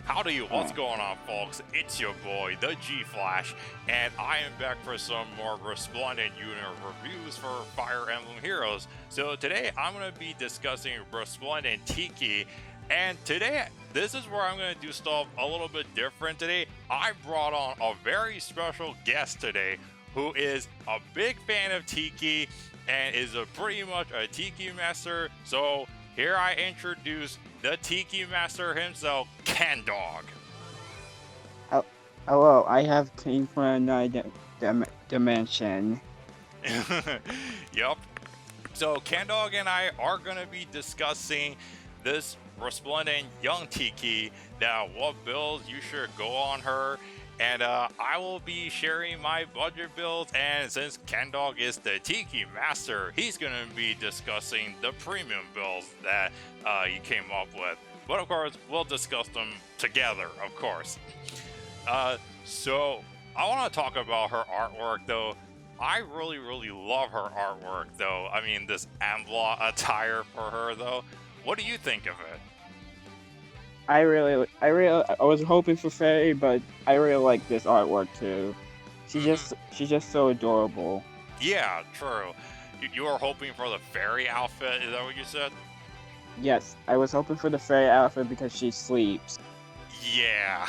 Howdy, what's going on, folks? It's your boy, the G Flash, and I am back for some more Resplendent unit reviews for Fire Emblem Heroes. So today I'm going to be discussing Resplendent Tiki, and today this is where I'm going to do stuff a little bit different today. I brought on a very special guest today who is a big fan of Tiki and is pretty much a Tiki master. So here I introduce the Tiki Master himself, Kendog. Oh, hello, I have came from another dimension. Yep. So Kendog and I are going to be discussing this Resplendent Young Tiki, that what builds you should go on her, and I will be sharing my budget builds, and since Kendog is the Tiki Master, he's going to be discussing the premium builds that he came up with. But of course, we'll discuss them together, of course. So I want to talk about her artwork, though. I really love her artwork, though. I mean, this Emblem attire for her, though. What do you think of it? I was hoping for Fairy, but I really like this artwork too. She's just so adorable. Yeah, true. You were hoping for the fairy outfit, is that what you said? Yes, I was hoping for the Fairy outfit because she sleeps. Yeah.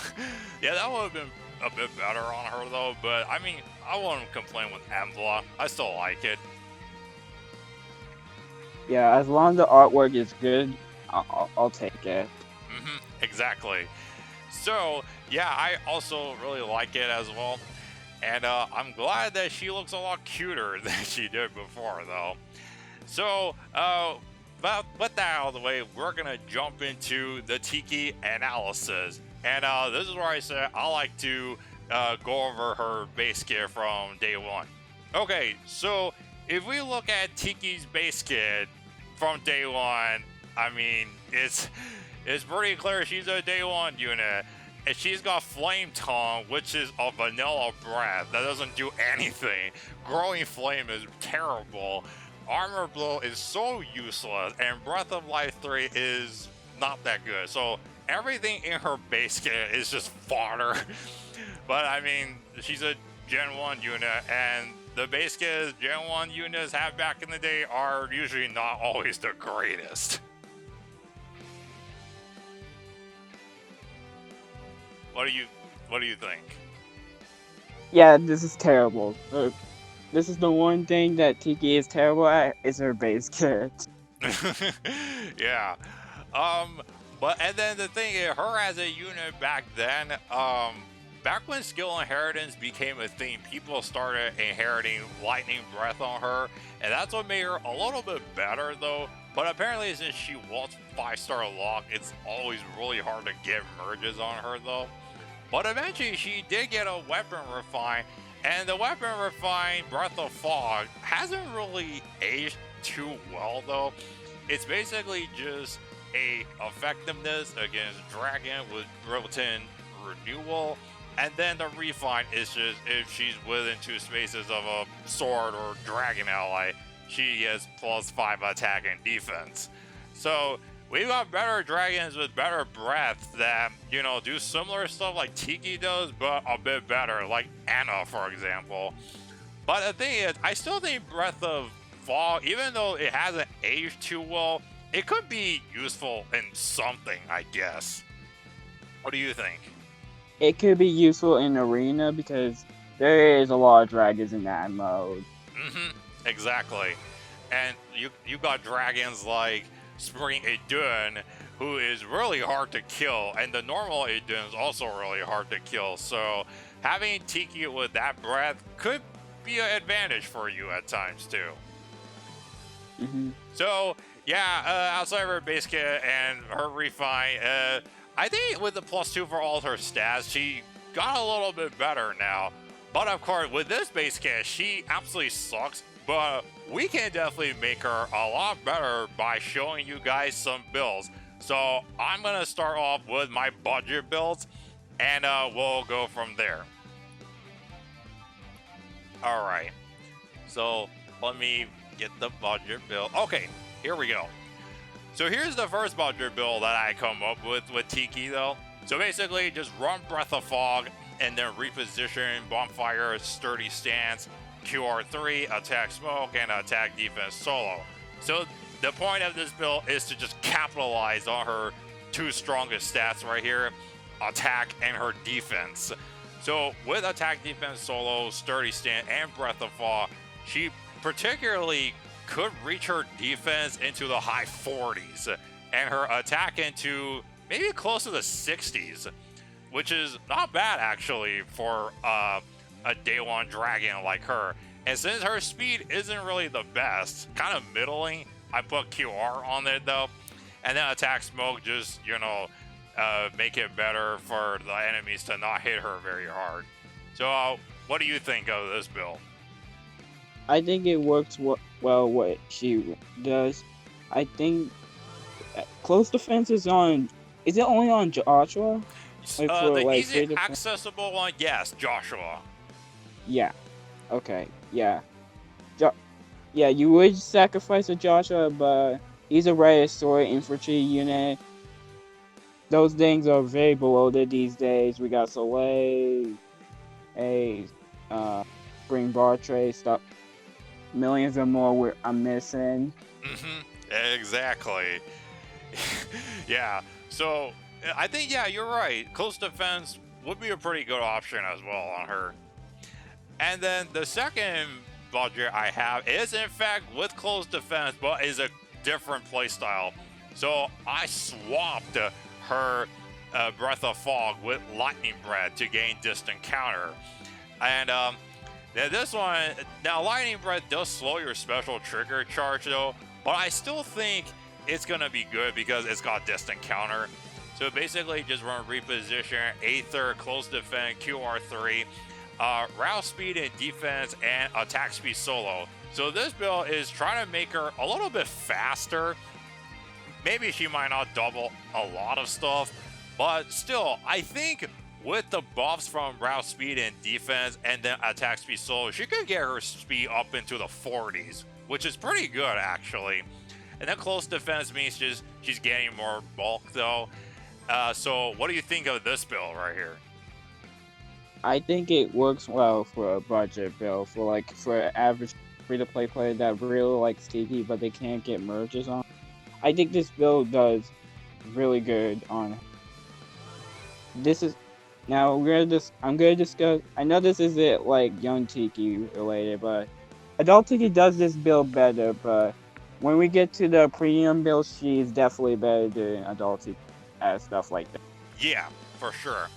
Yeah, that would have been a bit better on her, though, but I mean, I wouldn't complain with Emblem. I still like it. Yeah, as long as the artwork is good, I'll take it. Exactly. So, yeah, I also really like it as well. And I'm glad that she looks a lot cuter than she did before, though. So, but with that out of the way, we're going to jump into the Tiki analysis. And this is where I said I like to go over her base kit from day one. Okay, so if we look at Tiki's base kit from day one, I mean, it's pretty clear she's a day one unit. And she's got Flame Tongue, which is a vanilla breath that doesn't do anything. Growing Flame is terrible. Armor Blow is so useless, and Breath of Life 3 is not that good. So everything in her base kit is just fodder. But I mean, she's a Gen 1 unit, and the base kits Gen 1 units have back in the day are usually not always the greatest. What do you think? Yeah, this is terrible. This is the one thing that Tiki is terrible at is her base kit. Yeah. But and then the thing is, her as a unit back then, back when skill inheritance became a thing, people started inheriting lightning breath on her, and that's what made her a little bit better, though. But apparently, since she was 5-star lock, it's always really hard to get merges on her, though. But eventually, she did get a weapon refine, and the weapon refine Breath of Fog hasn't really aged too well, though. It's basically just a effectiveness against dragon with built-in renewal, and then the refine is just if she's within 2 spaces of a sword or dragon ally, she gets +5 attack and defense. So we've got better dragons with better breath that, you know, do similar stuff like Tiki does, but a bit better, like Anna, for example. But the thing is, I still think Breath of Fog, even though it hasn't aged too well, it could be useful in something, I guess. What do you think? It could be useful in arena because there is a lot of dragons in that mode. Exactly. And you got dragons like Spring Idun, who is really hard to kill, and the normal Idun is also really hard to kill. So having Tiki with that breath could be an advantage for you at times too. So yeah, outside of her base kit and her refine, I think with the +2 for all her stats, she got a little bit better now. But of course, with this base kit, she absolutely sucks. But we can definitely make her a lot better by showing you guys some builds. So I'm gonna start off with my budget builds, and we'll go from there. All right. So let me get the budget build. Okay, here we go. So here's the first budget build that I come up with Tiki, though. So basically, just run Breath of Fog and then reposition Bonfire, Sturdy Stance, QR3, Attack Smoke, and Attack Defense Solo. So the point of this build is to just capitalize on her two strongest stats right here, attack and her defense. So with Attack Defense Solo, Sturdy Stance, and Breath of Fog, she particularly could reach her defense into the high 40s and her attack into maybe close to the 60s, which is not bad actually for a day one dragon like her. And since her speed isn't really the best, kind of middling, I put QR on it though. And then Attack Smoke just, make it better for the enemies to not hit her very hard. So what do you think of this build? I think it works well what she does. I think close defense is on. Is it only on Joshua? Like for The like easy free accessible one, yes, Joshua. Yeah. Okay. Yeah. Yeah, you would sacrifice a Joshua, but he's a rare sword infantry unit. Those things are very bloated these days. We got Soleil, Spring Bar Tray, stuff. Millions or more I'm missing. Exactly. Yeah. So I think you're right. Close defense would be a pretty good option as well on her. And then the second budget I have is in fact with close defense, but is a different playstyle. So I swapped her Breath of Fog with Lightning Breath to gain distant counter. And now this one, now Lightning Breath does slow your special trigger charge though, but I still think it's gonna be good because it's got distant counter. So basically just run reposition, Aether, close defense, QR3, route speed and defense, and attack speed solo. So this build is trying to make her a little bit faster. Maybe she might not double a lot of stuff, but still, I think with the buffs from route speed and defense and then attack speed solo, she could get her speed up into the 40s, which is pretty good actually. And then close defense means she's getting more bulk though. So what do you think of this build right here? I think it works well for a budget build, for an average free-to-play player that really likes Tiki but they can't get merges on. I think this build does really good on. This is now I'm gonna discuss. I know this isn't like young Tiki related, but adult Tiki does this build better. But when we get to the premium build, she's definitely better than adult Tiki and stuff like that. Yeah, for sure.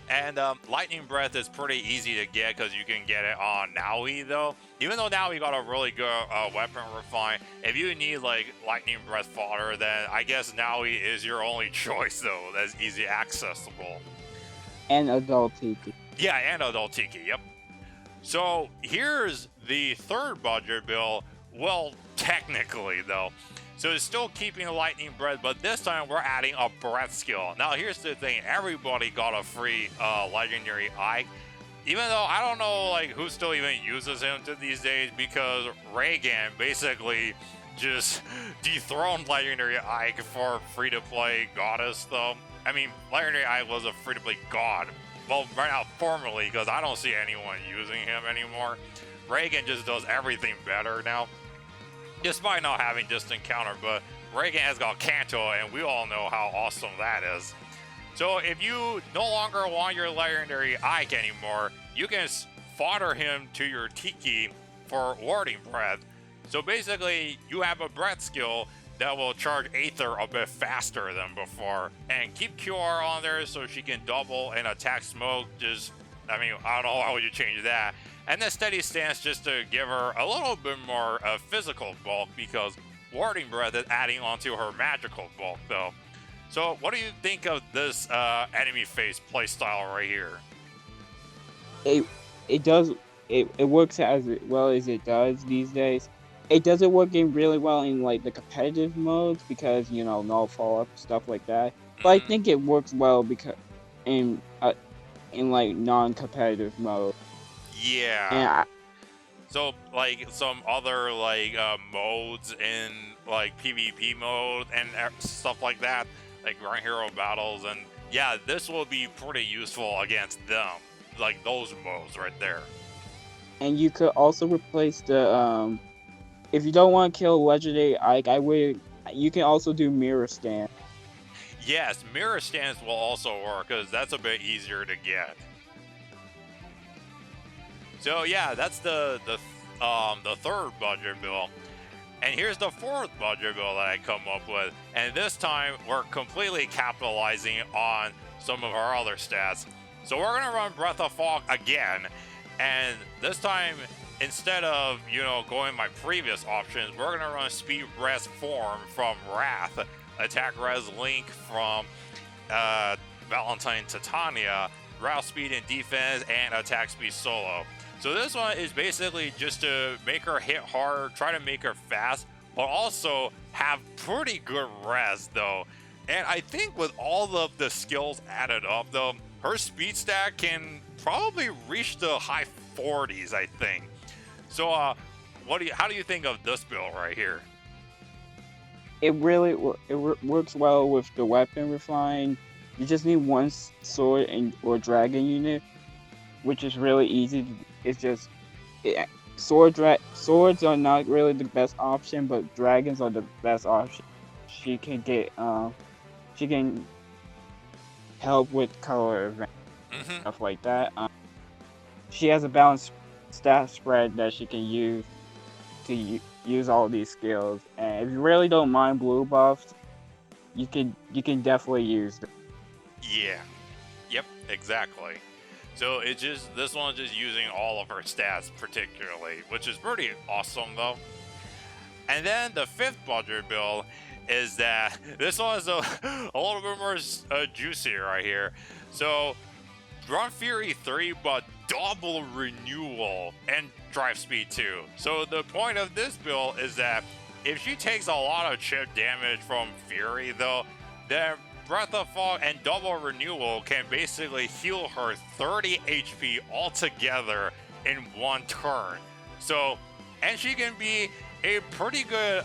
And Lightning Breath is pretty easy to get because you can get it on Naui though. Even though Naui got a really good weapon refine, if you need like Lightning Breath fodder, then I guess Naui is your only choice though. That's easy accessible. And adult Tiki. Yeah, and adult Tiki, yep. So here's the third budget build. Well, technically though. So it's still keeping the Lightning Breath, but this time we're adding a breath skill. Now here's the thing, everybody got a free legendary Ike. Even though I don't know like who still even uses him to these days, because Reagan basically just dethroned legendary Ike for free-to-play goddess though. I mean, legendary Ike was a free-to-play god. Well, right now formally, because I don't see anyone using him anymore. Reagan just does everything better now. Despite not having distant counter, but Reagan has got Kanto, and we all know how awesome that is. So if you no longer want your legendary Ike anymore, you can fodder him to your Tiki for Warding Breath. So basically, you have a breath skill that will charge Aether a bit faster than before, and keep QR on there so she can double and attack smoke. I don't know how would you change that. And then steady stance just to give her a little bit more physical bulk, because Warding Breath is adding onto her magical bulk though. So what do you think of this enemy phase playstyle right here? It works as well as it does these days. It doesn't work really well in like the competitive modes because no follow up stuff like that. But I think it works well because in like non-competitive mode. Yeah. So like some other like modes in like PvP mode and stuff like that, like Ground Hero battles and yeah, this will be pretty useful against them, like those moves right there. And you could also replace the if you don't want to kill legendary Ike, I would. You can also do mirror stand. Yes, mirror stance will also work because that's a bit easier to get. So yeah, that's the third budget bill. And here's the fourth budget bill that I come up with. And this time we're completely capitalizing on some of our other stats. So we're gonna run Breath of Fog again. And this time, instead of, going my previous options, we're gonna run Speed Res Form from Wrath, Attack Res Link from Valentine Titania, Route Speed and Defense, and Attack Speed Solo. So this one is basically just to make her hit hard, try to make her fast, but also have pretty good res though. And I think with all of the skills added up though, her speed stat can probably reach the high 40s, I think. So how do you think of this build right here? It really works well with the weapon refine. You just need one sword or dragon unit, which is really easy. It's just swords are not really the best option, but dragons are the best option. She can get she can help with color events, stuff like that. She has a balanced stat spread that she can use to use all these skills. And if you really don't mind blue buffs, you can definitely use them. Yeah. Yep, exactly. So this one's just using all of her stats particularly, which is pretty awesome though. And then the fifth budget build is that this one is a little bit more juicy right here. So Run Fury 3, but double renewal and drive speed 2. So the point of this build is that if she takes a lot of chip damage from Fury though, then Breath of Fog and double renewal can basically heal her 30 HP altogether in one turn. So, and she can be a pretty good,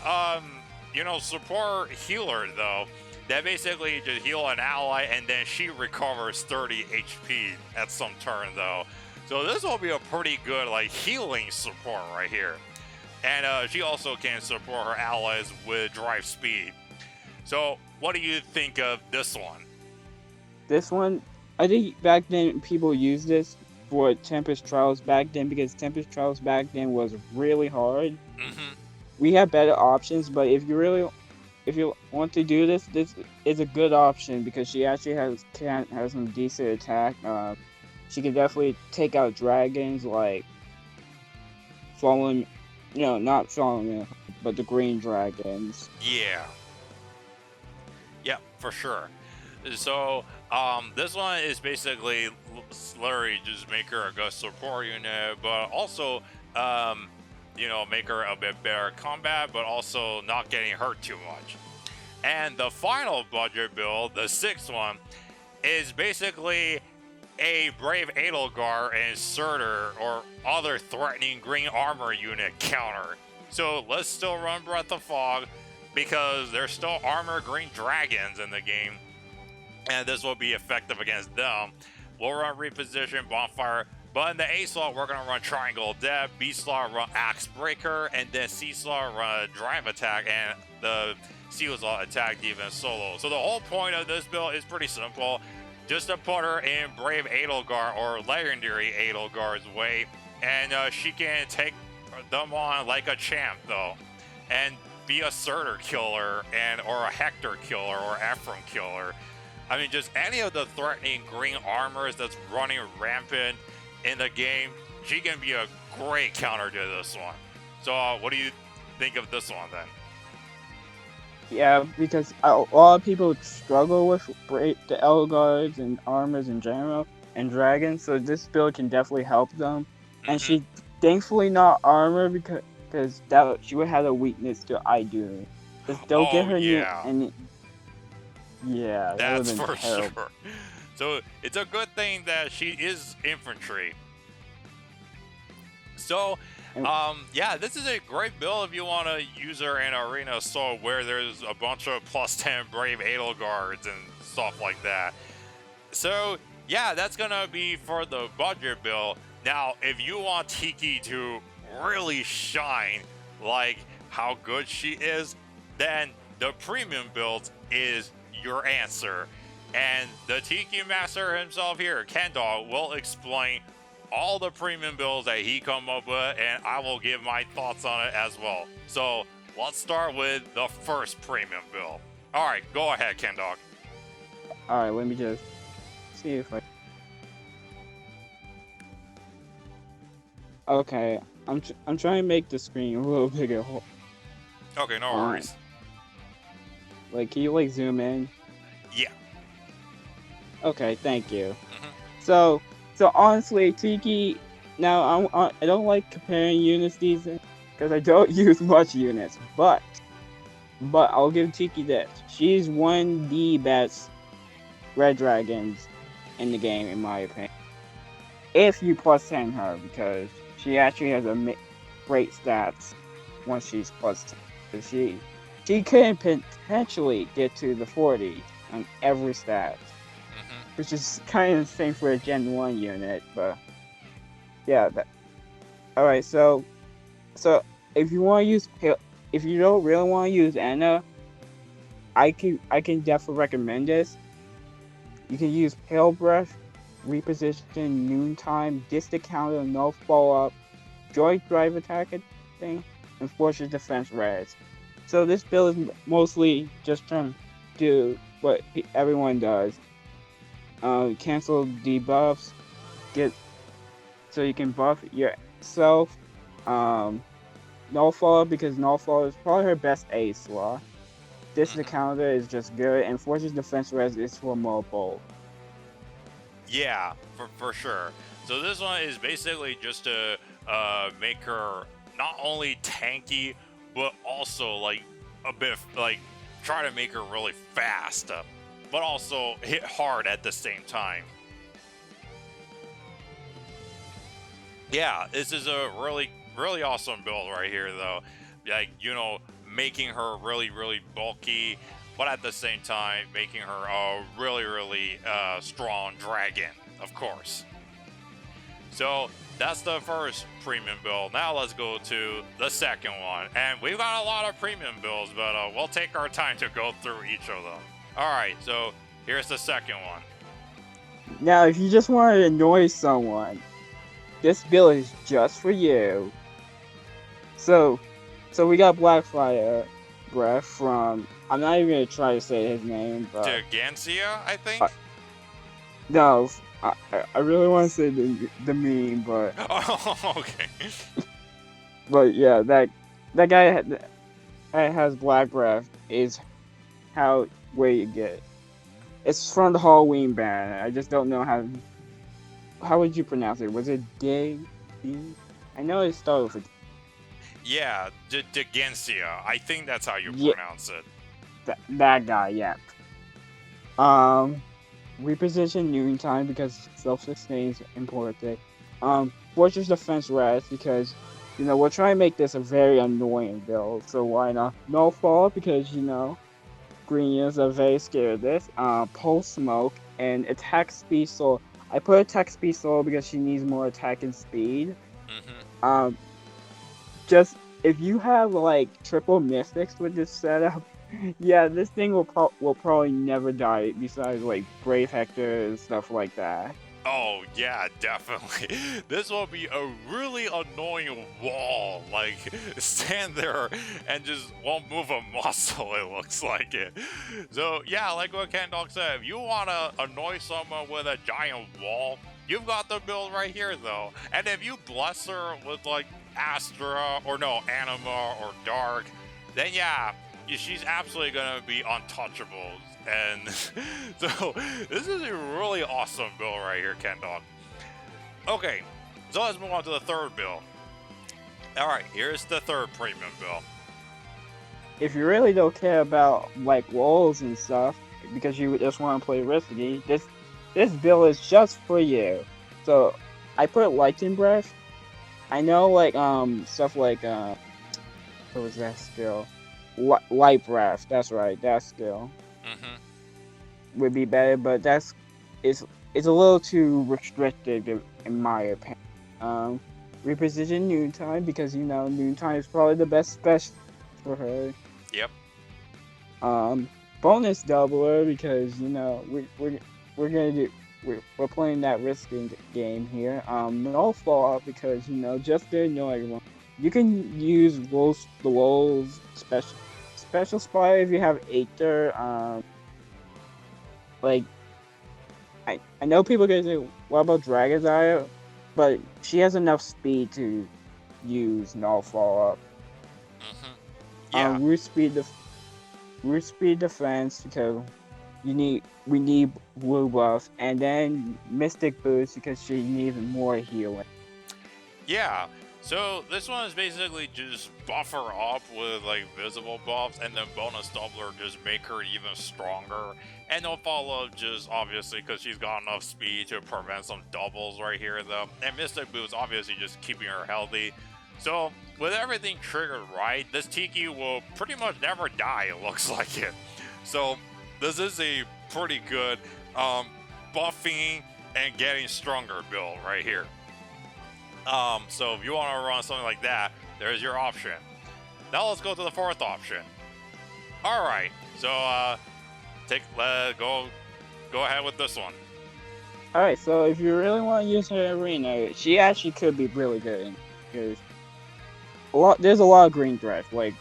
support healer though. That basically just heal an ally and then she recovers 30 HP at some turn though. So this will be a pretty good healing support right here. And she also can support her allies with drive speed. So what do you think of this one? This one, I think back then people used this for Tempest Trials back then because Tempest Trials back then was really hard. We have better options, but if you want to do this, this is a good option because she actually has some decent attack. She can definitely take out dragons like fallen, not fallen, but the green dragons. Yeah. Yep, for sure. So, this one is basically literally just make her a good support unit, but also, make her a bit better combat, but also not getting hurt too much. And the final budget build, the sixth one, is basically a Brave Edelgard and Surtur or other threatening green armor unit counter. So let's still run Breath of Fog because there's still armor green dragons in the game, and this will be effective against them. We'll run Reposition, Bonfire, but in the A slot, we're going to run Triangle Death, B slot, run Axe Breaker, and then C slot, run Drive Attack, and the C slot, Attack Defense Solo. So the whole point of this build is pretty simple. Just to put her in Brave Edelgard or Legendary Edelgard's way, and she can take them on like a champ, though. And be a Surtur killer or a Hector killer or Ephraim killer. I mean, just any of the threatening green armors that's running rampant in the game, she can be a great counter to this one. So what do you think of this one then? Yeah, because a lot of people struggle with the Elgards and armors in general and dragons, so this build can definitely help them. And she thankfully not armor because that she would have a weakness to Idun. Just don't get her yeah, that's for sure. So it's a good thing that she is infantry. So this is a great build if you want to use her in Arena Assault where there's a bunch of +10 Brave Edelgards and stuff like that. So yeah, that's gonna be for the budget build. Now, if you want Tiki to really shine, like how good she is, then the premium build is your answer. And the Tiki Master himself here, Kendog, will explain all the premium builds that he come up with, and I will give my thoughts on it as well. So let's start with the first premium build. All right, go ahead, Kendog. All right, let me just see if I. Okay, I'm trying to make the screen a little bigger. Okay, no worries. Like, can you like zoom in? Yeah. Okay, thank you. Mhm. So honestly, Tiki. Now I don't like comparing units these because I don't use much units, but I'll give Tiki this. She's one of the best red dragons in the game, in my opinion. If you plus 10 her, because she actually has great stats once she's plus 10. She can potentially get to the 40 on every stat, which is kind of the same for a Gen 1 unit, but yeah. Alright, so if you want to use if you don't really want to use Anna, I can definitely recommend this. You can use Pale Breath, Reposition, Noontime, Distant Counter, No Follow Up, Joy Drive Attack thing, and Fortress Defense Res. So this build is mostly just trying to do what everyone does. Cancel debuffs, so you can buff yourself. No Follow Up, because No Follow is probably her best ace slot. Distant Counter is just good, and Fortress Defense Res is for mobile. Yeah, for sure. So this one is basically just to make her not only tanky, but also like a bit like try to make her really fast, but also hit hard at the same time. Yeah, this is a really awesome build right here, though. Like, making her really bulky, but at the same time making her a really strong dragon, of course. So that's the first premium build. Now let's go to the second one, and we've got a lot of premium builds, but we'll take our time to go through each of them. All right, so here's the second one. Now, if you just want to annoy someone, this build is just for you. So we got Blackfire Breath from. I'm not even gonna try to say his name, but Gigantia, I think. No, I really want to say the meme, but oh, okay. But yeah, that guy that has Black Breath is where you get it. It's from the Halloween band. I just don't know how would you pronounce it? Was it Dig? I know it started with. Yeah, Gigantia. I think that's how you pronounce it. That guy, yeah. Reposition Noontime because self-sustain is important. Fortress Defense Res because we're trying to make this a very annoying build, so why not? No Fall because green units are very scared of this. Pulse Smoke and Attack Speed Soul. I put Attack Speed Soul because she needs more attack and speed. Just if you have like triple mystics with this setup, yeah, this thing will probably never die. Besides like Brave Hector and stuff like that. Oh yeah, definitely. This will be a really annoying wall. Like, stand there and just won't move a muscle, it looks like it. So yeah, like what Kendog said, if you want to annoy someone with a giant wall, you've got the build right here though. And if you bless her with like Astra, or no, Anima, or Dark, then yeah, she's absolutely gonna be untouchable. And so this is a really awesome build right here, Kendog. Okay, so let's move on to the third build. All right, here's the third premium build. If you really don't care about like walls and stuff, because you just want to play risky, this build is just for you. So I put Lightning Breath. I know like stuff like what was that skill? Light Breath. That's right, that skill would be better, but that's is a little too restricted in my opinion. Reposition Noontime because Noontime is probably the best special for her. Yep. Bonus doubler because we're gonna do we're playing that risking game here. No fallout because just to annoy everyone. You can use the Wolves special spot if you have Aether. Like I know people are gonna say, what about Dragon's Eye? But she has enough speed to use null follow up. Yeah. Root speed defense because we need blue buff, and then Mystic boost because she needs more healing. Yeah. So this one is basically just buff her up with like visible buffs, and then bonus doubler just make her even stronger. And no follow up just obviously because she's got enough speed to prevent some doubles right here though. And Mystic Boost obviously just keeping her healthy. So with everything triggered right, this Tiki will pretty much never die. It looks like it. So this is a pretty good buffing and getting stronger build right here. So if you want to run something like that, there's your option. Now let's go to the fourth option. All right, so go ahead with this one. All right, so if you really want to use her arena, she actually could be really good because there's a lot of green threats like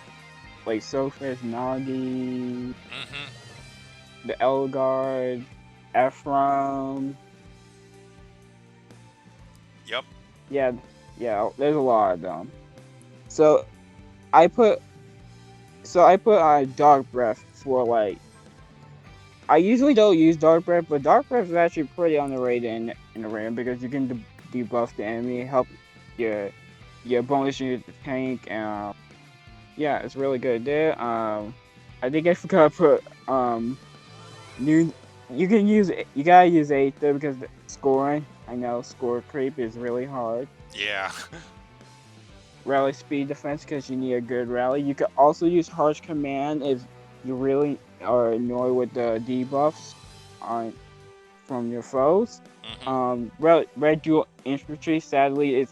Sophis, Nagi, the Elgard, Ephraim. Yep. Yeah, there's a lot of them. So I put Dark Breath for like. I usually don't use Dark Breath, but Dark Breath is actually pretty underrated in the arena because you can debuff the enemy, help your bonus unit to tank, and yeah, it's really good there. I think I forgot to put you gotta use Aether because scoring. I know score creep is really hard. Yeah. Rally speed defense because you need a good rally. You can also use harsh command if you really are annoyed with the debuffs from your foes. Red dual infantry sadly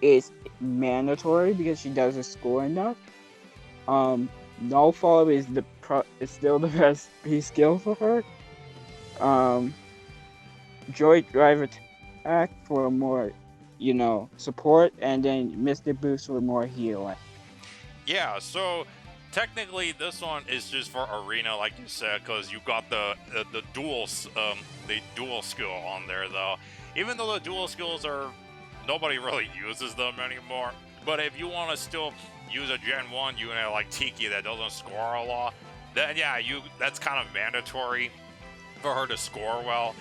is mandatory because she doesn't score enough. Null follow is still the best P skill for her. Joy drive attack for more support, and then Mystic boost for more healing. Yeah, so technically this one is just for arena, like you said, because you got the dual skill on there though. Even though the dual skills nobody really uses them anymore. But if you want to still use a Gen 1 unit like Tiki that doesn't score a lot, then yeah, that's kind of mandatory for her to score well.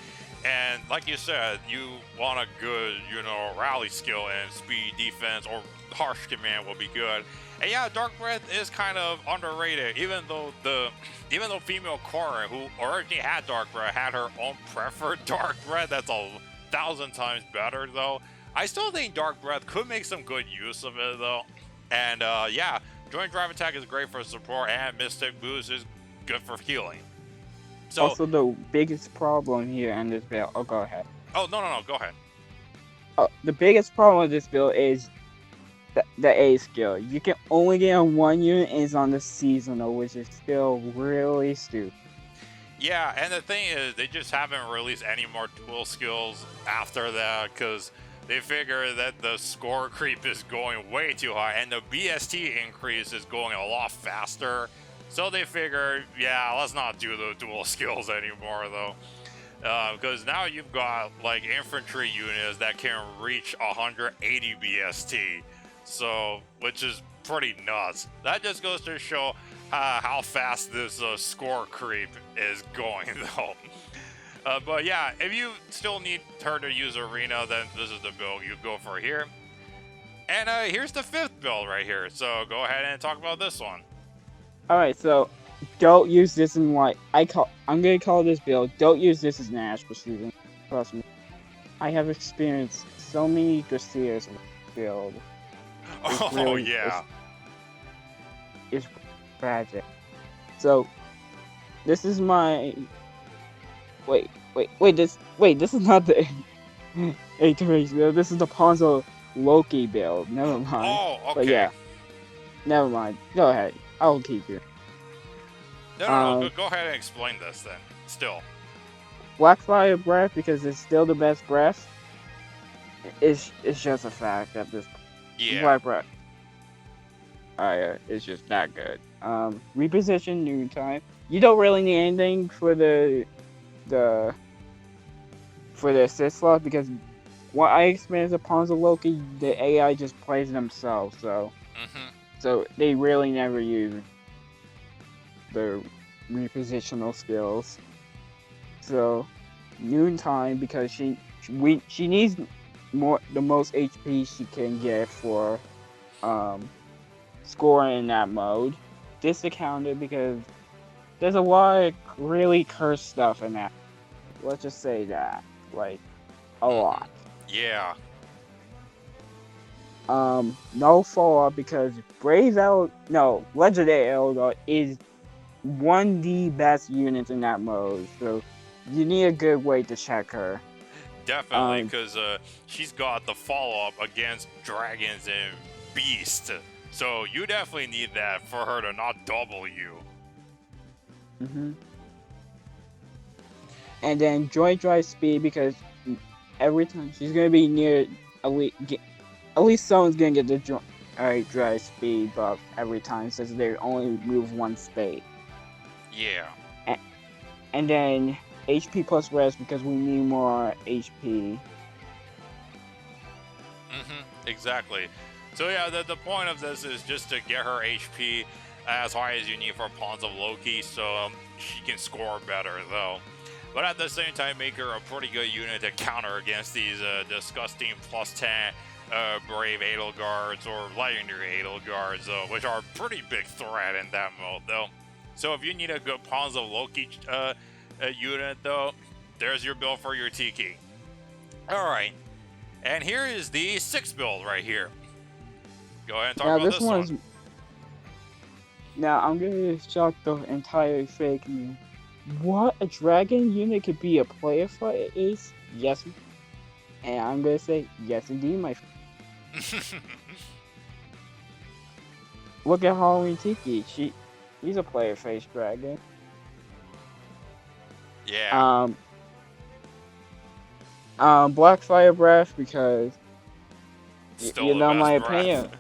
And like you said, you want a good, rally skill and speed defense, or harsh command will be good. And yeah, Dark Breath is kind of underrated, even though female Korra, who originally had Dark Breath, had her own preferred Dark Breath that's 1,000 times better though. I still think Dark Breath could make some good use of it though. And yeah, Joint Drive Attack is great for support, and Mystic Boost is good for healing. So, also, the biggest problem here in this build. Oh, go ahead. Oh, no, go ahead. Oh, the biggest problem with this build is the A skill. You can only get on one unit, and it's on the seasonal, which is still really stupid. Yeah, and the thing is, they just haven't released any more dual skills after that because they figure that the score creep is going way too high, and the BST increase is going a lot faster. So they figured, yeah, let's not do the dual skills anymore, though. Because now you've got, like, infantry units that can reach 180 BST. So, which is pretty nuts. That just goes to show how fast this score creep is going, though. But yeah, if you still need her to use Arena, then this is the build you go for here. And here's the fifth build right here. So go ahead and talk about this one. Alright, so don't use this in what I'm gonna call this build. Don't use this as an Astral season. Trust me. I have experienced so many Dressiers in this build. Yeah. It's tragic. So this is my This is not the iteration build. This is the Ponzo Loki build. Never mind. Oh, But okay. yeah, never mind. Go ahead. I'll keep you. No, no, no. Um, Go ahead and explain this then. Still. Blackfire breath because it's still the best breath. It's just a fact at this Yeah. Black breath. It's just that good. Reposition noontime. You don't really need anything the for the assist slot because what I experienced upon the Loki, the AI just plays themselves, Mhm. so they really never use the repositional skills. So noontime because she needs the most HP she can get for um scoring in that mode. Discounted because there's a lot of really cursed stuff in that. Let's just say that. Like a Mhm. lot. Yeah. No fallout because Legendary Eldar is one of the best units in that mode, so you need a good way to check her. Definitely, Um, because she's got the follow up against dragons and beasts. So you definitely need that for her to not double you. hmm and then Joy Drive Speed because every time she's gonna be near at least, at least someone's gonna get the Drive Speed buff every time since they only move one space. Yeah. And, and then HP plus rest because we need more HP. Exactly. So yeah, the point of this is just to get her HP as high as you need for Pawns of Loki, so she can score better though. But at the same time, make her a pretty good unit to counter against these disgusting plus 10 Brave Edelgards or Legendary Edelgards, which are a pretty big threat in that mode though. So if you need a good Pawns of Loki unit though, there's your build for your Tiki. Alright, and here is the 6 build right here. Go ahead and talk Now about this this one. now I'm gonna shock the entire fake me. What a dragon unit could be a player for Ace? Yes, and I'm gonna say yes indeed, my friend. Look at Halloween Tiki. She's a player face dragon. Yeah. Um, Blackfire Breath because you Still the know my best breath. opinion.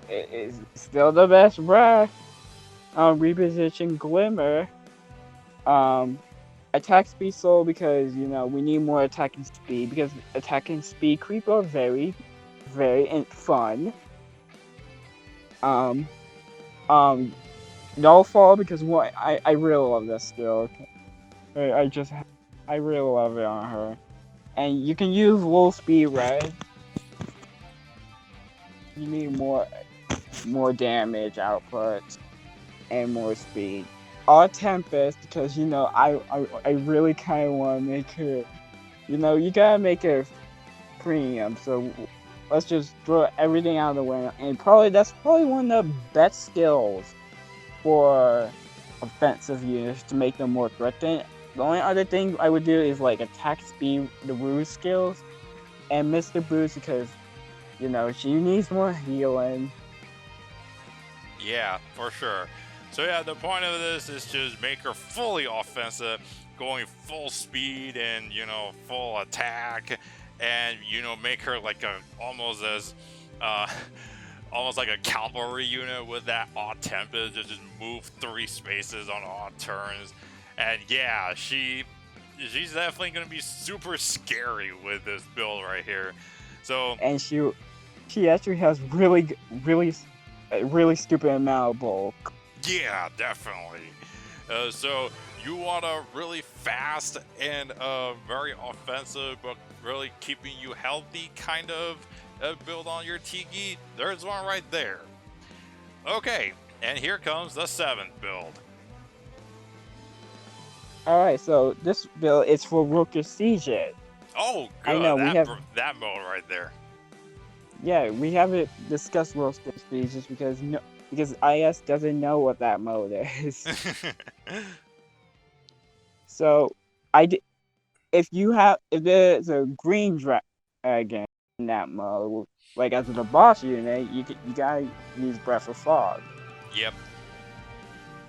It is still the best breath. Reposition Glimmer. Um, attack speed slow because we need more attacking speed because attacking speed creep are very fun. Um, no fall because I really love this skill. I really love it on her, and you can use low speed red. You need more damage output and more speed. All Tempest because I really kind of want to make her. You gotta make her premium. So let's just throw everything out of the way, and that's probably one of the best skills for offensive units to make them more threatening. The only other thing I would do is like attack speed, the ruse skills, and Mr. Boost because she needs more healing. Yeah, for sure. So yeah, the point of this is just make her fully offensive, going full speed and full attack, and make her like a almost as uh, almost like a cavalry unit with that odd tempest to just move 3 spaces on odd turns. And yeah, she's definitely gonna be super scary with this build right here. So And she actually has really stupid amount of bulk. yeah, definitely. So you want a really fast and very offensive, but really keeping you healthy kind of build on your Tiki? There's one right there. Okay, and here comes the 7th build. Alright, so this build is for Rooker Siege. Oh, I good. know That mode right there. we haven't discussed Rooker Siege just because IS doesn't know what that mode is. So I did if there's a green dragon in that mode, like as the boss unit, you gotta use Breath of Fog Yep.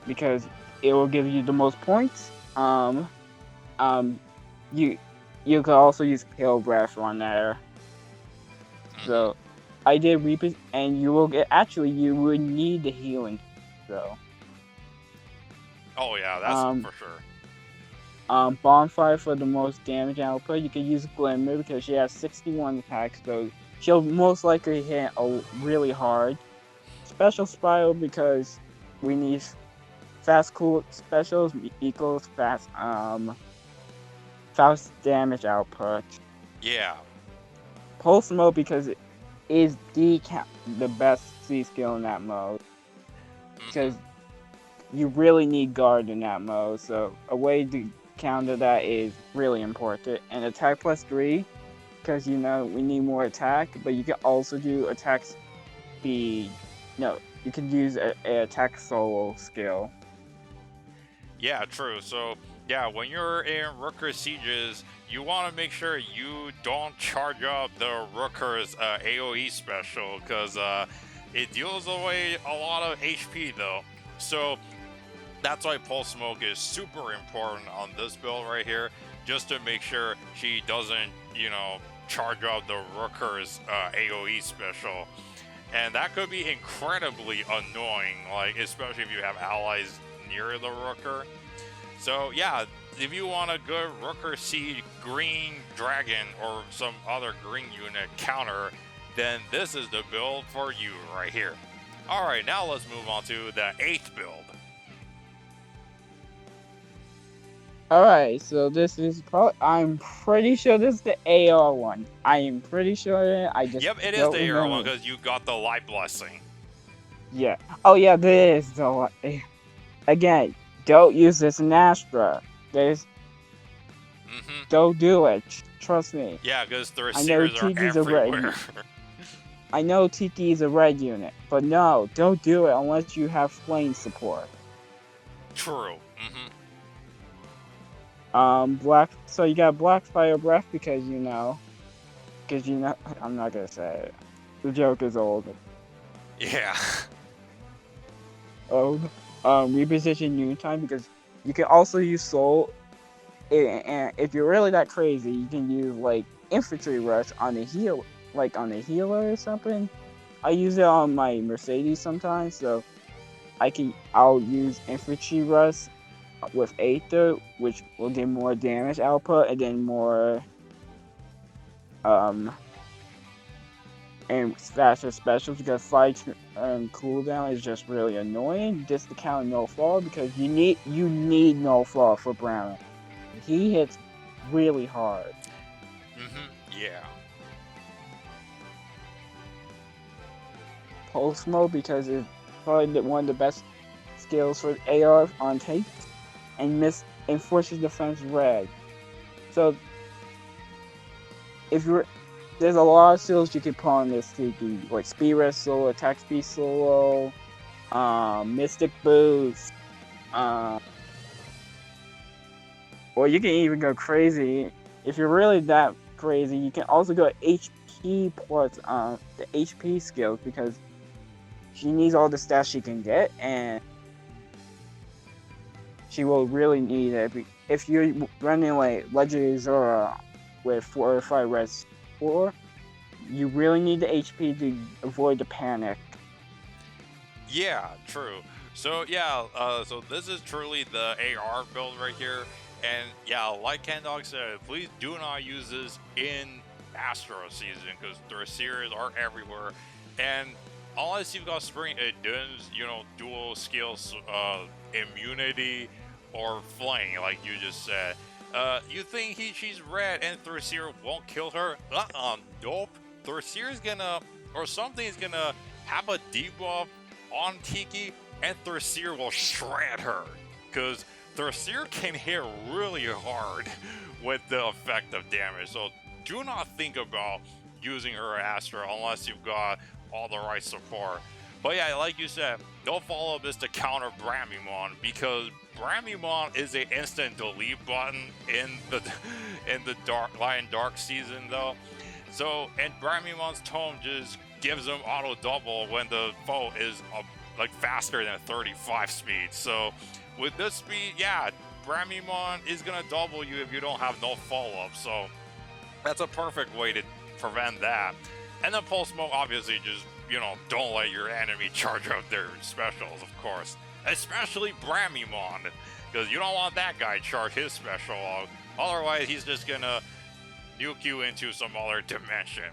because it will give you the most points. Um, you you could also use Pale Breath on there. Hmm. So I did repeat, and you will get. Actually, you would need the healing. So Oh yeah, that's um for sure. Bonfire for the most damage output. You can use Glimmer because she has 61 attacks, so she'll most likely hit really hard. Special Spiral because we need fast cool specials equals fast damage output. Yeah. Pulse mode because it is the best C skill in that mode Hmm. because you really need guard in that mode. So a way to counter that is really important. And attack plus 3 because we need more attack, but you can also do attack speed. No, you can use a attack solo skill. Yeah, true. So, yeah, when you're in Rooker Sieges, you want to make sure you don't charge up the Rooker's AoE special because it deals away a lot of HP, though. So, that's why Pulse Smoke is super important on this build right here, just to make sure she doesn't, charge up the Rooker's AoE special. And that could be incredibly annoying, like especially if you have allies near the Rooker. So yeah, if you want a good Rooker Seed Green Dragon or some other green unit counter, then this is the build for you right here. Alright, now let's move on to the 8th build. Alright, so this is I'm pretty sure this is the AR one. I am pretty sure. I just Yep, it is don't the AR one remember. because you got the Light Blessing. Yeah. Oh yeah, this is again. Don't use this in Astra. There's Mm-hmm. Don't do it. Trust me. Yeah, because the I know Seers are Tiki's a everywhere. I know Tiki is a red unit, but no, don't do it unless you have flame support. True. Mm-hmm. So you got Black Fire Breath because I'm not gonna say it. The joke is old. Yeah. Oh, reposition noontime because you can also use soul. And if you're really that crazy, you can use like infantry rush on the healer or something. I use it on my Mercedes sometimes, so I'll use infantry rush with Aether, which will get more damage output and then more um and faster specials because fight cooldown is just really annoying. Just to count no fall because you need no fall for Brown. He hits really hard. Mm-hmm. Yeah. Pulse mode because it's probably one of the best skills for AR on tape and forces defense red. So if you're there's a lot of skills you can put on this Tiki, like speed rest solo, attack speed solo, mystic boost, or you can even go crazy. If you're really that crazy, you can also go HP plus the HP skills because she needs all the stats she can get, and she will really need it. If you're running like Legendary Zora with 4 or 5 res 4, you really need the HP to avoid the panic. Yeah, true. So yeah, so this is truly the AR build right here, and yeah, like Kendog said, please do not use this in Astro season because their series are everywhere, and unless you've got Spring Edens, dual skills, immunity or fling, like you just said. You think she's red and Thursier won't kill her? Nope. Thursier's gonna, or something's gonna have a debuff on Tiki, and Thursier will shred her. Because Thursier can hit really hard with the effective damage. So do not think about using her Astra unless you've got all the right support. But yeah, like you said, no follow-up is to counter Bramimon because Bramimon is a instant delete button in the in the Lion Dark season though. So and Bramimon's tome just gives him auto double when the foe is like faster than 35 speed. So with this speed, yeah, Bramimon is gonna double you if you don't have no follow-up. So that's a perfect way to prevent that. And then Pulse Smoke obviously just, don't let your enemy charge out their specials, of course. Especially Bramimon, because you don't want that guy to charge his special out. Otherwise, he's just gonna nuke you into some other dimension.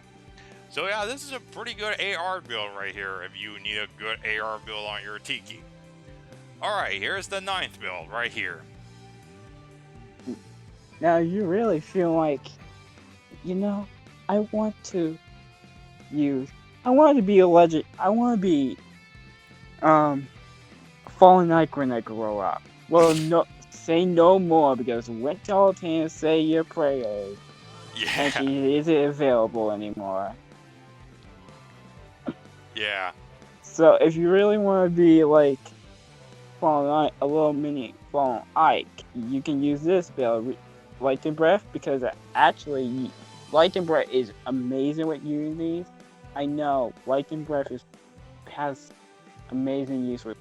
So yeah, this is a pretty good AR build right here if you need a good AR build on your Tiki. Alright, here's the 9th build right here. Now you really feel like, I want to be a legend. I want to be, Fallen Knight when I grow up. Well, no, say no more because went to Altan say your prayers. Yeah. And she isn't available anymore. Yeah. So if you really want to be like Fallen Knight, a little mini Fallen Ike, you can use this build, Lightning Breath, because actually Lightning Breath is amazing with Unity. I know Lightning Breath has amazing use with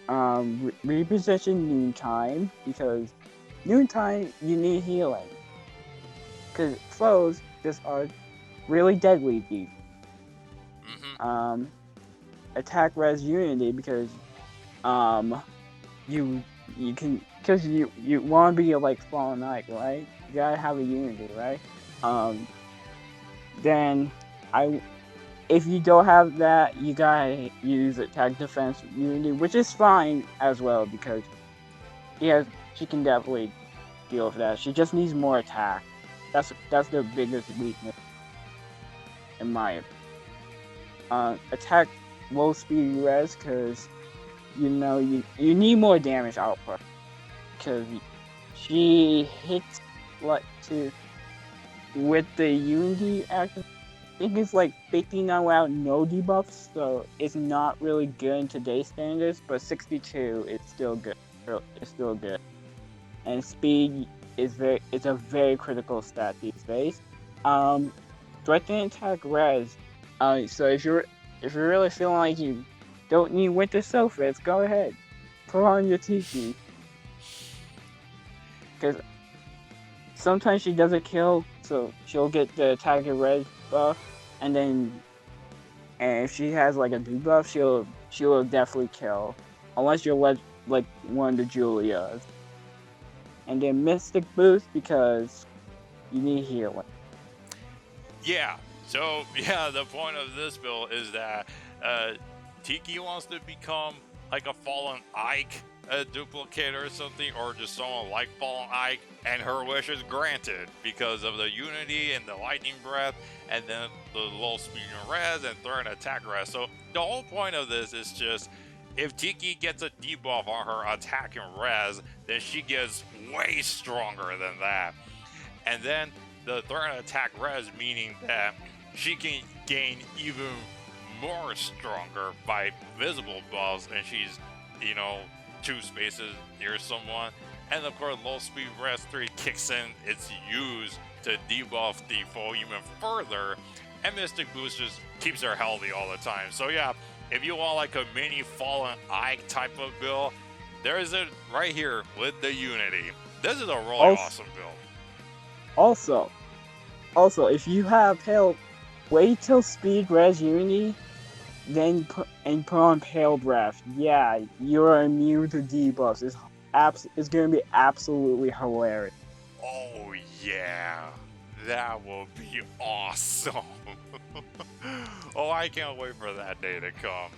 reposition Noontime, because Noontime you need healing, because foes just are really deadly deep. Attack res Unity because you can, because you want to be like Fallen Knight, right? You gotta have a Unity, right? Then if you don't have that, you gotta use attack defense Unity, which is fine as well because she can definitely deal with that. She just needs more attack. That's the biggest weakness in my opinion. Attack low speed res because you need more damage output because she hits with the Unity active. I think it's like 59 without no debuffs, so it's not really good in today's standards, but 62 is still good. It's still good. And speed is a very critical stat these days. Threatening attack res. So if you're really feeling like you don't need Winter Sophis, go ahead. Put on your Tiki. Because sometimes she doesn't kill, so she'll get the attack res buff, and if she has like a debuff, she'll definitely kill. Unless you're like one of the Julias. And then Mystic Boost because you need healing. Yeah. So yeah, the point of this build is that Tiki wants to become like a Fallen Ike, a duplicate or something, or just someone like Fallen Ike, and her wish is granted because of the Unity and the Lightning Breath, and then the low speed and res and third attack res. So the whole point of this is just if Tiki gets a debuff on her attack and res, then she gets way stronger than that. And then the third attack res, meaning that she can gain even more stronger by visible buffs, and she's, 2 spaces near someone. And of course, low speed res 3 kicks in, it's used to debuff the foe even further, and Mystic Boost just keeps her healthy all the time. So yeah, if you want like a mini Fallen Ike type of build, there is it right here with the Unity. This is a really awesome build. Also, if you have Pale, wait till speed res Unity, then put on Pale Breath. Yeah, you're immune to debuffs. It's gonna be absolutely hilarious. Oh yeah, that will be awesome. Oh, I can't wait for that day to come.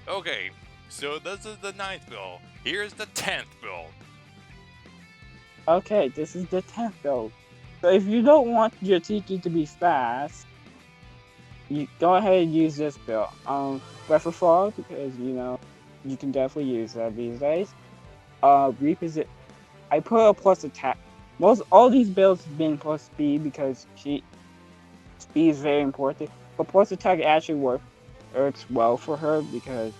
Okay, so this is the 9th build. Here's the 10th build. Okay, this is the 10th build. So if you don't want your Tiki to be fast, you go ahead and use this build. Breath of Fog, because you can definitely use that these days. Reposit. I put a plus attack. All these builds have been plus speed because speed is very important. But plus attack actually works. works well for her because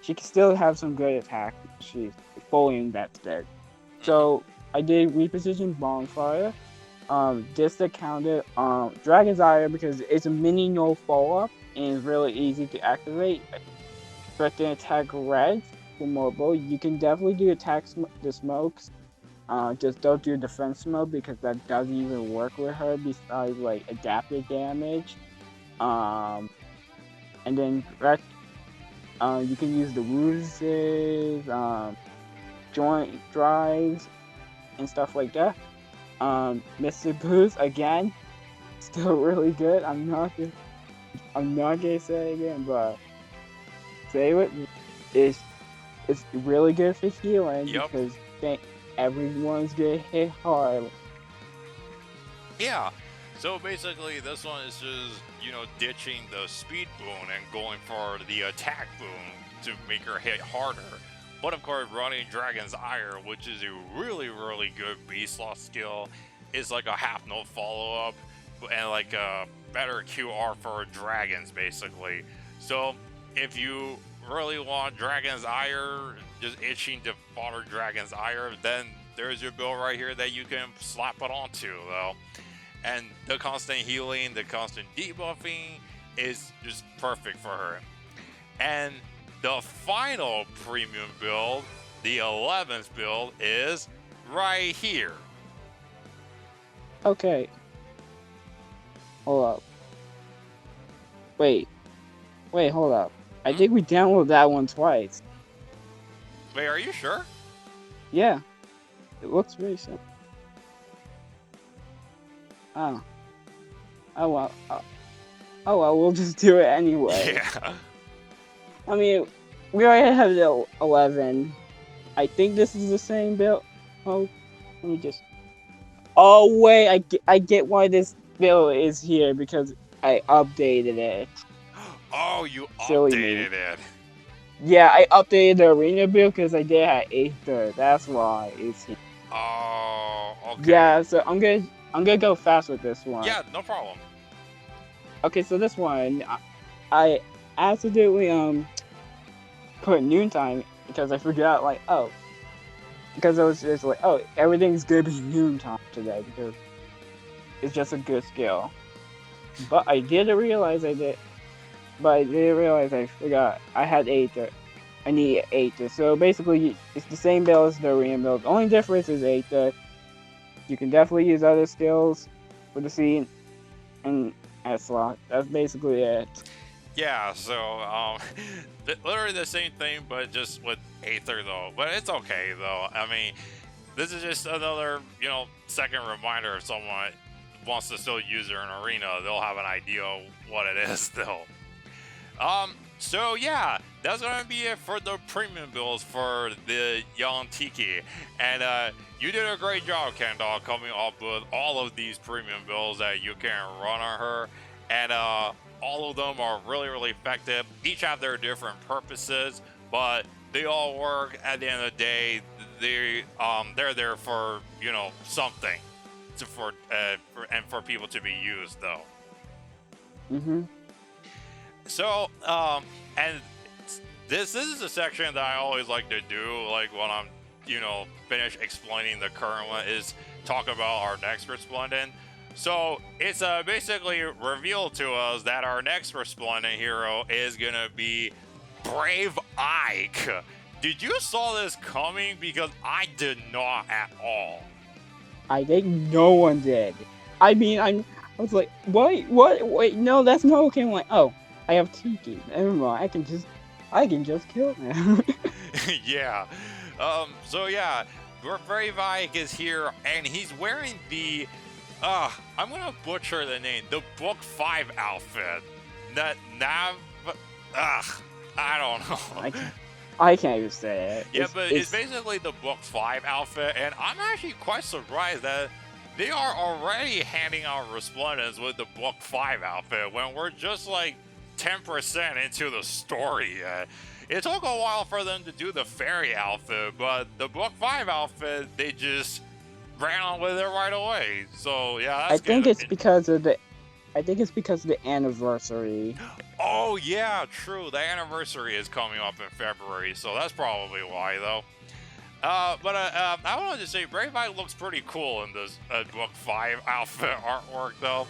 she can still have some good attack. She's fully invested. Mhm. So I did reposition Bonfire. Just to counter Dragon's Ire because it's a mini no follow up and it's really easy to activate. But then attack red for mobile. You can definitely do the smokes. Just don't do defense mode because that doesn't even work with her besides like adaptive damage. Um, and then you can use the ruses, joint drives, and stuff like that. Mr. Boost again, still really good. I'm not gonna say it again, but say it. It's really good for healing Yep. because everyone's getting hit hard. Yeah. So basically, this one is just, ditching the speed boon and going for the attack boon to make her hit harder. But of course, running Dragon's Ire, which is a really, really good beast loss skill, is like a half note follow up and like a better QR for dragons, basically. So if you really want Dragon's Ire, just itching to fodder Dragon's Ire, then there's your build right here that you can slap it onto, though. And the constant healing, the constant debuffing is just perfect for her. And the final premium build, the 11th build, is right here. Okay. Hold up. Wait, hold up. I think we downloaded that one twice. Wait, are you sure? Yeah. It looks very simple. Oh. Oh well. Oh well, we'll just do it anyway. Yeah. I mean, we already have the 11. I think this is the same build. Oh, let me just. Oh wait, I get why this build is here because I updated it. Oh, you Silly updated me. it. Yeah, I updated the arena build because I did have 8th. That's why it's here. Oh, okay. Yeah, so I'm gonna go fast with this one. Yeah, no problem. Okay, so this one, I accidentally put noontime because I forgot because I was just like, oh, everything's gonna be noontime today because it's just a good skill. But I didn't realize I did. But I didn't realize I forgot. I had 8th. I need 8th. So basically, it's the same build as the arena build. The only difference is 8th. You can definitely use other skills for the scene and S-Lock. That's basically it. Yeah, so literally the same thing, but just with Aether though. But it's okay though. I mean, this is just another, second reminder if someone wants to still use it in arena, they'll have an idea of what it is still. So yeah, that's gonna be it for the premium builds for the young Tiki. And you did a great job, Kendog, coming up with all of these premium builds that you can run on her. And all of them are really, really effective. Each have their different purposes, but they all work. At the end of the day, they're there for something, and for people to be used though. Mm-hmm. So and this is a section that I always like to do, like when I'm finished explaining the current one, is talk about our next Resplendent. So it's basically revealed to us that our next Resplendent hero is gonna be Brave Ike. Did you saw this coming? Because I did not at all. I think no one did. I mean, I was like, wait, no, that's not okay. I'm like, oh, I have Tiki. Never mind. I can just kill him. Yeah. So yeah, Brave Ike is here, and he's wearing the I'm gonna butcher the name. The Book 5 outfit. I don't know. I can't even say it. Yeah, but it's basically the Book 5 outfit, and I'm actually quite surprised that they are already handing out Resplendents with the Book 5 outfit when we're just like 10% into the story yet. It took a while for them to do the fairy outfit, but the Book 5 outfit, they just ran on with it right away. So yeah, that's I think it's because of the anniversary. Oh yeah, true. The anniversary is coming up in February, so that's probably why though. I wanted to say Brave Eye looks pretty cool in this book 5 outfit artwork though.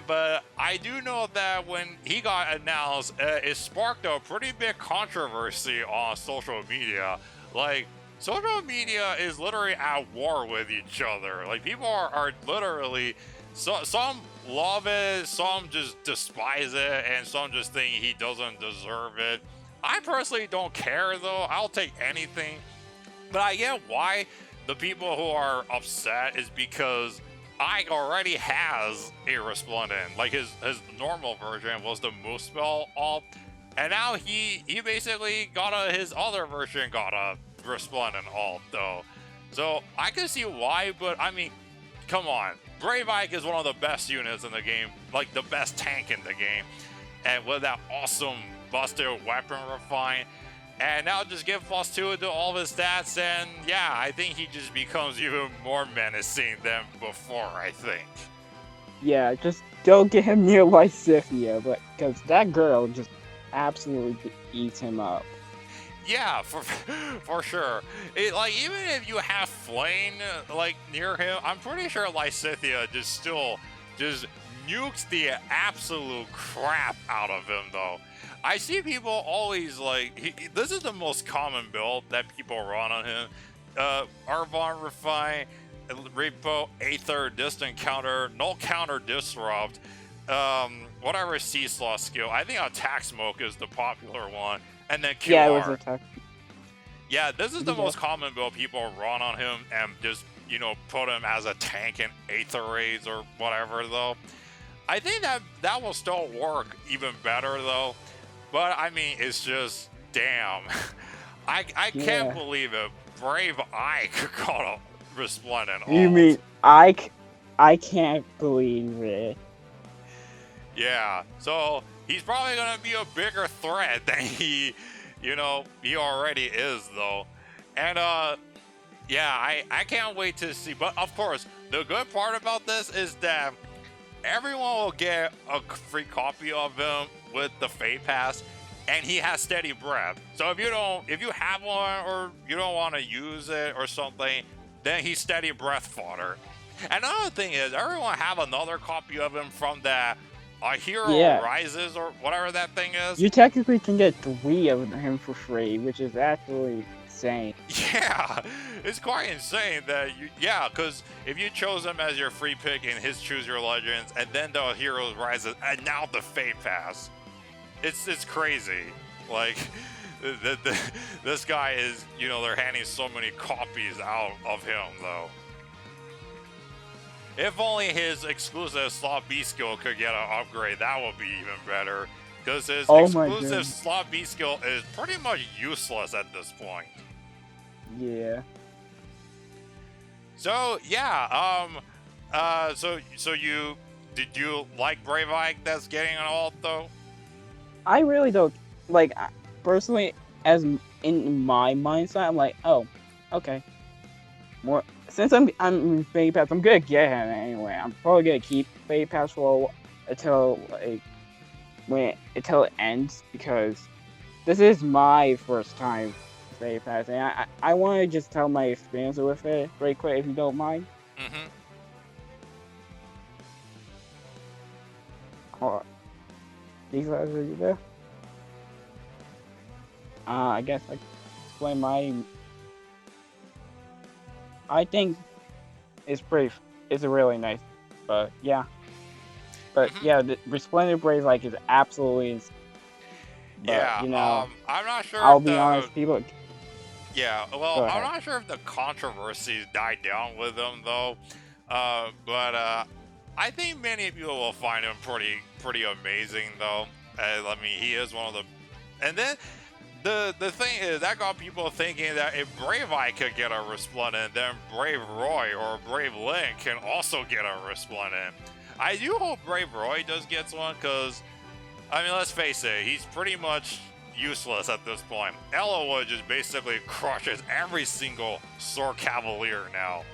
But I do know that when he got announced, it sparked a pretty big controversy on social media. Like, social media is literally at war with each other. Like, people are literally, some love it, some just despise it, and some just think he doesn't deserve it. I personally don't care though. I'll take anything. But I get why the people who are upset is because Ike already has a Resplendent. Like his normal version was the Moose Spell alt, and now he basically got his other version got a Resplendent alt though. So I can see why, but I mean, come on. Brave Ike is one of the best units in the game, like the best tank in the game, and with that awesome busted weapon refine. And now just give +2 to all of his stats, and yeah, I think he just becomes even more menacing than before, I think. Yeah, just don't get him near Lysithia, but because that girl just absolutely eats him up. Yeah, for sure. Like, even if you have Flame, like, near him, I'm pretty sure Lysithia just still just nukes the absolute crap out of him, though. I see people always like, this is the most common build that people run on him. Arvon Refine, Repo, Aether, Distant Counter, Null Counter Disrupt, whatever C-Slot skill. I think Attack Smoke is the popular one, and then QR. Yeah, it was Attack. Yeah, this is the most common build people run on him, and just, you know, put him as a tank in Aether Raids or whatever, though. I think that will still work even better, though. But I mean, it's just damn. I can't believe it. Brave Ike got a Resplendent alt. You mean I can't believe it. Yeah. So he's probably gonna be a bigger threat than he already is though. And yeah, I can't wait to see. But of course, the good part about this is that everyone will get a free copy of him with the Fate Pass, and he has Steady Breath. So if you have one or you don't want to use it or something, then he's Steady Breath fodder. Another thing is, everyone have another copy of him from that Hero Rises or whatever that thing is. You technically can get 3 of him for free, which is actually insane. Yeah, it's quite insane that because if you chose him as your free pick in his Choose Your Legends, and then the Heroes Rises, and now the Fate Pass, it's crazy. Like, this guy is, they're handing so many copies out of him though. If only his exclusive Slot B skill could get an upgrade, that would be even better. Because his exclusive Slot B skill is pretty much useless at this point. Yeah. So yeah, did you like Brave Ike that's getting an alt though? I really don't like, personally, as in my mindset, I'm like, oh, okay. More since I'm in Fate Pass, I'm gonna get him anyway. I'm probably gonna keep Fate Pass for until it ends, because this is my first time Fate Pass, and I want to just tell my experience with it very quick, if you don't mind. Mm-hmm. Or these guys are you there? I guess I can explain my. I think it's a really nice, but yeah. But yeah, the Resplendent Brave Ike is absolutely insane. But, yeah, I'm not sure. I'll be honest, people. Yeah, well, I'm not sure if the controversies died down with him though, but I think many people will find him pretty amazing though. I mean, he is one of the, and then the thing is that got people thinking that if Brave Ike could get a Resplendent, then Brave Roy or Brave Link can also get a Resplendent. I do hope Brave Roy does get one, because, I mean, let's face it, he's pretty much useless at this point. Ellawood just basically crushes every single Sword Cavalier now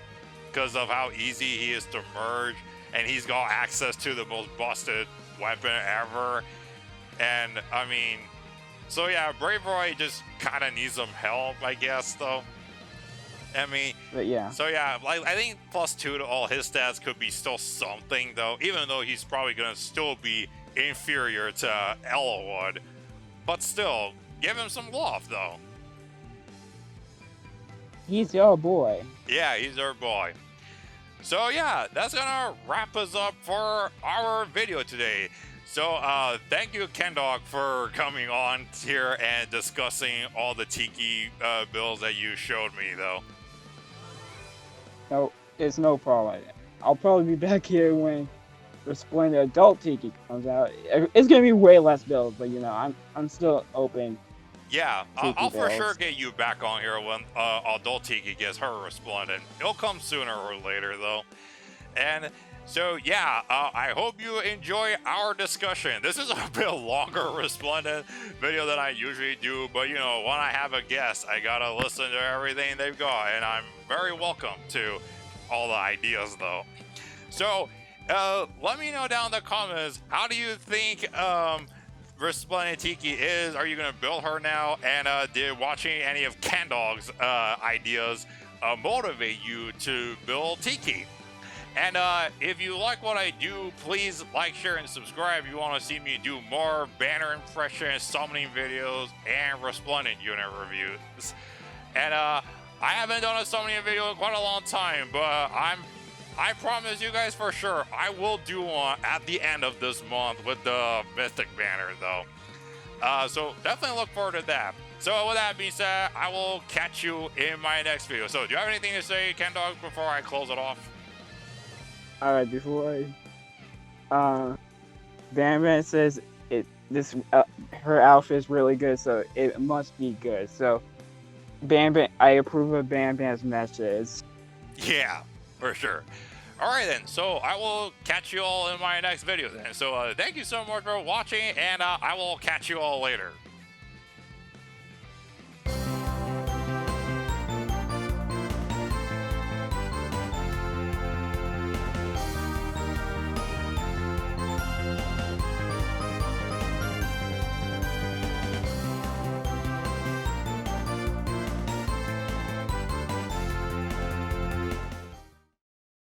because of how easy he is to merge, and he's got access to the most busted weapon ever. And I mean, so yeah, Brave Roy just kind of needs some help, I guess, though. I mean, But yeah, so yeah, like I think +2 to all his stats could be still something, though, even though he's probably gonna still be inferior to Elwood. But still, give him some love, though. he's your boy. Yeah, he's our boy. So yeah, that's gonna wrap us up for our video today. So thank you, Kendog, for coming on here and discussing all the Tiki builds that you showed me, though. No, it's no problem. I'll probably be back here when Resplendent Adult Tiki comes out. It's gonna be way less builds, but you know, I'm still open. Yeah, Tiki I'll for builds. sure get you back on here when Adult Tiki gets her Resplendent. It'll come sooner or later, though. And so, yeah, I hope you enjoy our discussion. This is a bit longer Resplendent video than I usually do, but you know, when I have a guest, I gotta listen to everything they've got, and I'm very welcome to all the ideas, though. So, let me know down in the comments, how do you think Resplendent Tiki is? Are you gonna build her now? And did watching any of Kendog's ideas motivate you to build Tiki? And if you like what I do, please like, share, and subscribe if you want to see me do more banner impressions, summoning videos, and Resplendent unit reviews. And I haven't done a summoning video in quite a long time, but I promise you guys for sure, I will do one at the end of this month with the Mythic banner, though. So definitely look forward to that. So with that being said, I will catch you in my next video. So do you have anything to say, Kendog, before I close it off? All right, before Bam says her outfit is really good, so it must be good. So I approve of Bam Bam's message. Yeah, for sure. All right then, so I will catch you all in my next video then. So thank you so much for watching, and I will catch you all later.